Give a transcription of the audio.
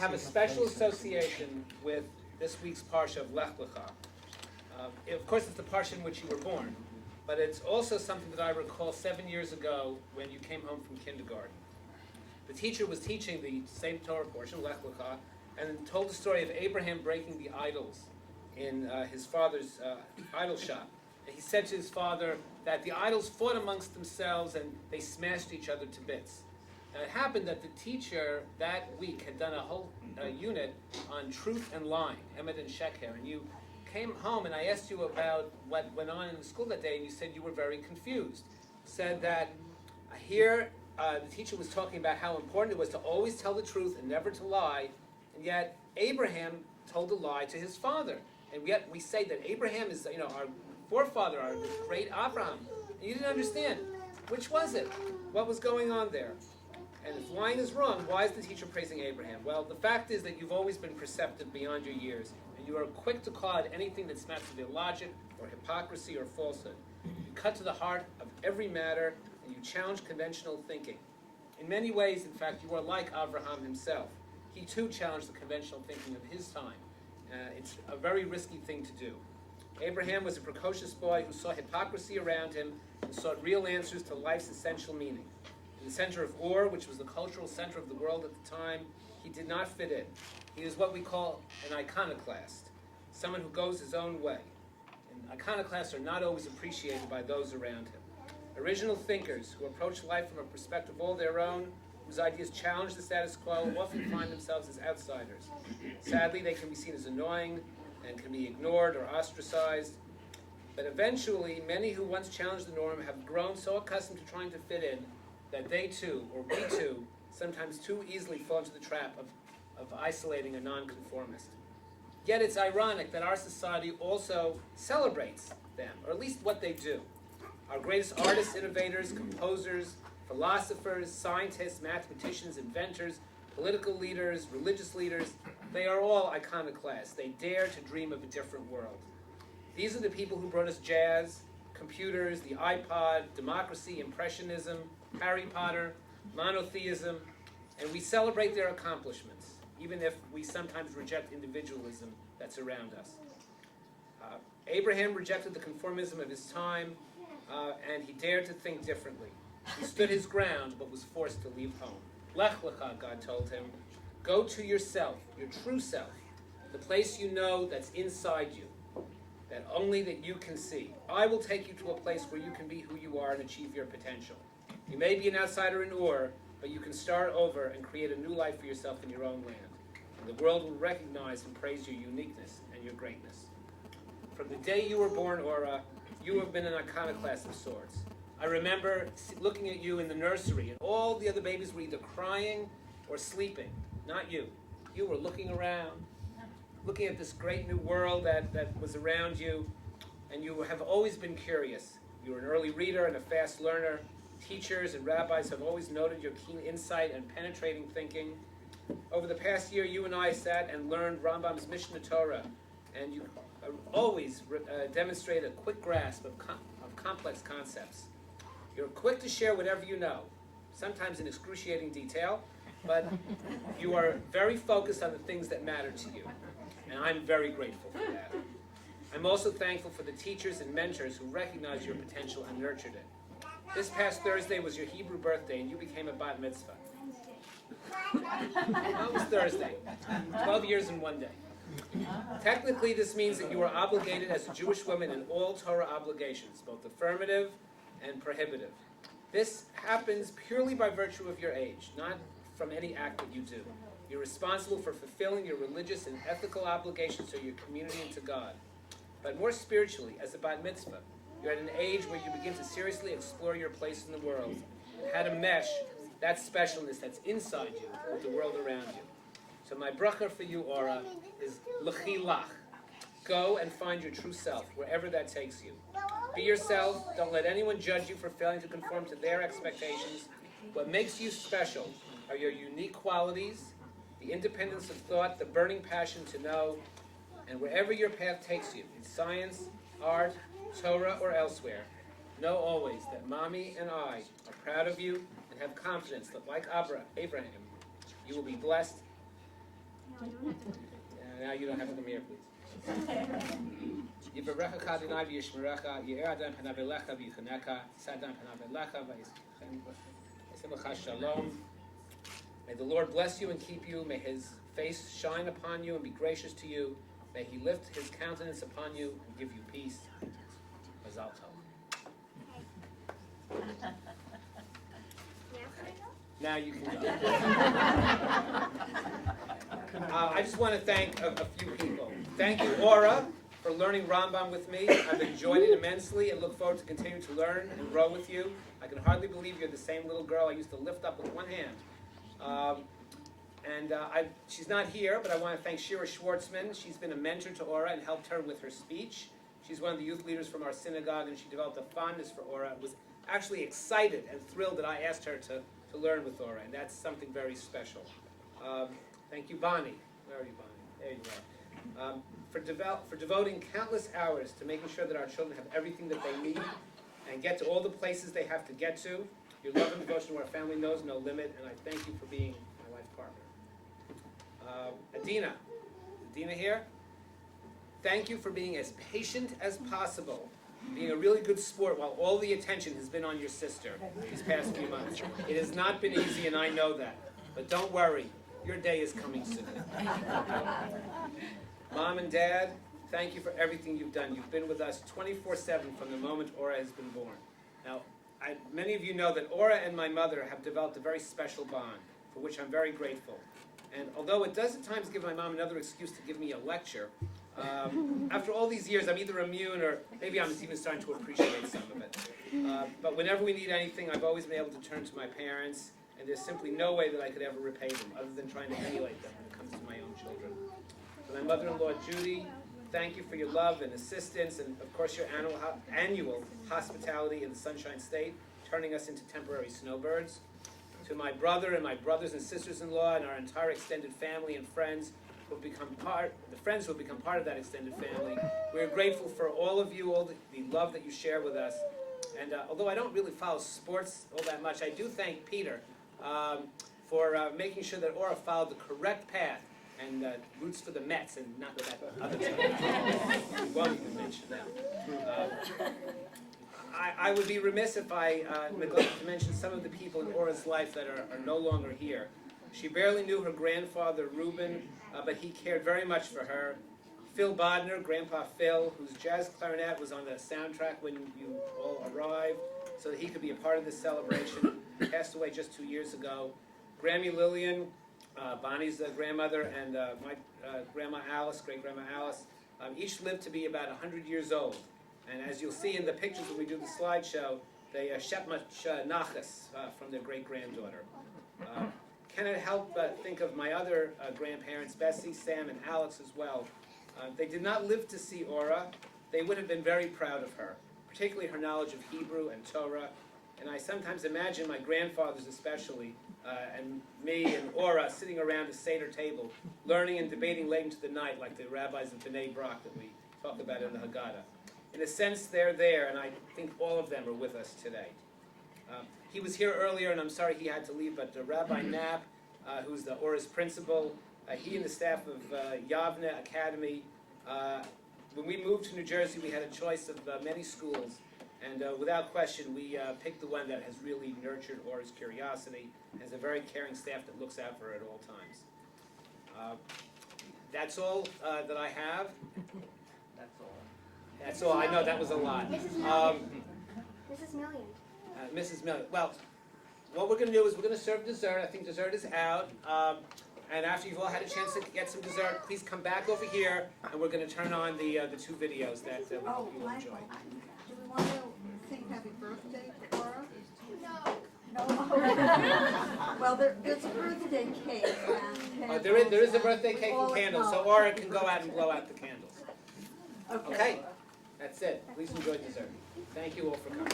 have a special association with this week's parsha of Lech Lecha. Of course, it's the parsha in which you were born, but it's also something that I recall 7 years ago when you came home from kindergarten. The teacher was teaching the same Torah portion, Lech Lecha, and told the story of Abraham breaking the idols in his father's idol shop. And he said to his father that the idols fought amongst themselves and they smashed each other to bits. Now, it happened that the teacher that week had done a whole unit on truth and lying, Emet and Sheker, and you came home and I asked you about what went on in the school that day, and you said you were very confused. Said that here the teacher was talking about how important it was to always tell the truth and never to lie, and yet Abraham told a lie to his father. And yet we say that Abraham is, our forefather, our great Abraham. And you didn't understand. Which was it? What was going on there? And if lying is wrong, why is the teacher praising Abraham? Well, the fact is that you've always been perceptive beyond your years, and you are quick to call out anything that smacks of illogic or hypocrisy or falsehood. You cut to the heart of every matter, and you challenge conventional thinking. In many ways, in fact, you are like Abraham himself. He too challenged the conventional thinking of his time. It's a very risky thing to do. Abraham was a precocious boy who saw hypocrisy around him and sought real answers to life's essential meaning. In the center of Ur, which was the cultural center of the world at the time, he did not fit in. He is what we call an iconoclast, someone who goes his own way. And iconoclasts are not always appreciated by those around him. Original thinkers who approach life from a perspective all their own, whose ideas challenge the status quo, often find themselves as outsiders. Sadly, they can be seen as annoying and can be ignored or ostracized. But eventually, many who once challenged the norm have grown so accustomed to trying to fit in that they too, or we too, sometimes too easily fall into the trap of isolating a nonconformist. Yet it's ironic that our society also celebrates them, or at least what they do. Our greatest artists, innovators, composers, philosophers, scientists, mathematicians, inventors, political leaders, religious leaders, they are all iconoclasts. They dare to dream of a different world. These are the people who brought us jazz, computers, the iPod, democracy, impressionism, Harry Potter, monotheism, and we celebrate their accomplishments, even if we sometimes reject individualism that's around us. Abraham rejected the conformism of his time, and he dared to think differently. He stood his ground, but was forced to leave home. Lech Lecha, God told him, go to yourself, your true self, the place you know that's inside you, that only that you can see. I will take you to a place where you can be who you are and achieve your potential. You may be an outsider in Ur, but you can start over and create a new life for yourself in your own land. And the world will recognize and praise your uniqueness and your greatness. From the day you were born, Ora, you have been an iconoclast of sorts. I remember looking at you in the nursery, and all the other babies were either crying or sleeping. Not you. You were looking around, looking at this great new world that was around you, and you have always been curious. You were an early reader and a fast learner. Teachers and rabbis have always noted your keen insight and penetrating thinking. Over the past year, you and I sat and learned Rambam's Mishnah Torah, and you always demonstrate a quick grasp of complex concepts. You're quick to share whatever you know, sometimes in excruciating detail, but you are very focused on the things that matter to you, and I'm very grateful for that. I'm also thankful for the teachers and mentors who recognized your potential and nurtured it. This past Thursday was your Hebrew birthday, and you became a bat mitzvah. That was Thursday. 12 years in one day. Technically, this means that you are obligated as a Jewish woman in all Torah obligations, both affirmative and prohibitive. This happens purely by virtue of your age, not from any act that you do. You're responsible for fulfilling your religious and ethical obligations to your community and to God. But more spiritually, as a bat mitzvah, you're at an age where you begin to seriously explore your place in the world and how to mesh that specialness that's inside you with the world around you. So my bracha for you, Ora, is Lech. Go and find your true self, wherever that takes you. Be yourself. Don't let anyone judge you for failing to conform to their expectations. What makes you special are your unique qualities, the independence of thought, the burning passion to know, and wherever your path takes you, in science, art, Torah, or elsewhere, know always that Mommy and I are proud of you and have confidence that, like Abraham, you will be blessed Now you don't have to come here, please. Yivarecha Adonai v'yishmerecha, Ye'er Adonai panav elecha v'yichanecha, Yisad Adonai panav elecha v'yisimcha shalom. May the Lord bless you and keep you. May His face shine upon you and be gracious to you. May He lift His countenance upon you and give you peace. Mazal tov. Now you can go. I just want to thank a few people. Thank you, Aura, for learning Rambam with me. I've enjoyed it immensely and look forward to continuing to learn and grow with you. I can hardly believe you're the same little girl I used to lift up with one hand. She's not here, but I want to thank Shira Schwartzman. She's been a mentor to Aura and helped her with her speech. She's one of the youth leaders from our synagogue, and she developed a fondness for Aura. Was actually excited and thrilled that I asked her to learn with Aura, and that's something very special. Thank you, Bonnie. Where are you, Bonnie? There you are. For devoting countless hours to making sure that our children have everything that they need and get to all the places they have to get to. Your love and devotion to our family knows no limit, and I thank you for being my life partner. Adina here. Thank you for being as patient as possible, being a really good sport while all the attention has been on your sister these past few months. It has not been easy, and I know that. But don't worry, your day is coming soon. Mom and Dad, thank you for everything you've done. You've been with us 24/7 from the moment Aura has been born. Now, many of you know that Aura and my mother have developed a very special bond, for which I'm very grateful. And although it does at times give my mom another excuse to give me a lecture, after all these years, I'm either immune or maybe I'm even starting to appreciate some of it. But whenever we need anything, I've always been able to turn to my parents, and there's simply no way that I could ever repay them other than trying to emulate them when it comes to my own children. To my mother-in-law, Judy, thank you for your love and assistance, and of course your annual hospitality in the Sunshine State, turning us into temporary snowbirds. To my brother and my brothers and sisters-in-law and our entire extended family and friends, who have become the friends who have become part of that extended family. We're grateful for all of you, all the love that you share with us. And although I don't really follow sports all that much, I do thank Peter for making sure that Aura followed the correct path and roots for the Mets and not the other team. We won't even mention that. I would be remiss if I neglected to mention some of the people in Aura's life that are no longer here. She barely knew her grandfather, Reuben, but he cared very much for her. Phil Bodner, Grandpa Phil, whose jazz clarinet was on the soundtrack when you all arrived, so that he could be a part of this celebration, passed away just 2 years ago. Grammy Lillian, Bonnie's grandmother, and my Grandma Alice, great-grandma Alice, each lived to be about 100 years old. And as you'll see in the pictures when we do the slideshow, they shep much nachas from their great-granddaughter. Cannot help but think of my other grandparents, Bessie, Sam, and Alex as well. They did not live to see Aura. They would have been very proud of her, particularly her knowledge of Hebrew and Torah. And I sometimes imagine my grandfathers especially, and me and Aura sitting around a Seder table, learning and debating late into the night like the rabbis of B'nai Brak that we talk about in the Haggadah. In a sense, they're there, and I think all of them are with us today. He was here earlier, and I'm sorry he had to leave, but Rabbi Knapp, who's the Aura's principal, he and the staff of Yavne Academy, when we moved to New Jersey, we had a choice of many schools, and without question, we picked the one that has really nurtured Aura's curiosity, and has a very caring staff that looks out for her at all times. That's all that I have. That's all. I know that was a lot. Mrs. Million. Mrs. Million. Mrs. Million. Well, what we're going to do is we're going to serve dessert. I think dessert is out. And after you've all had a chance to get some dessert, please come back over here, and we're going to turn on the 2 videos that we hope you will enjoy. Do we want to sing happy birthday to Aura? No. No? Well, there's a birthday cake and candles. There is a birthday cake and candles, so Aura can go out and blow out the candles. Okay. That's it. Please enjoy dessert. Thank you all for coming.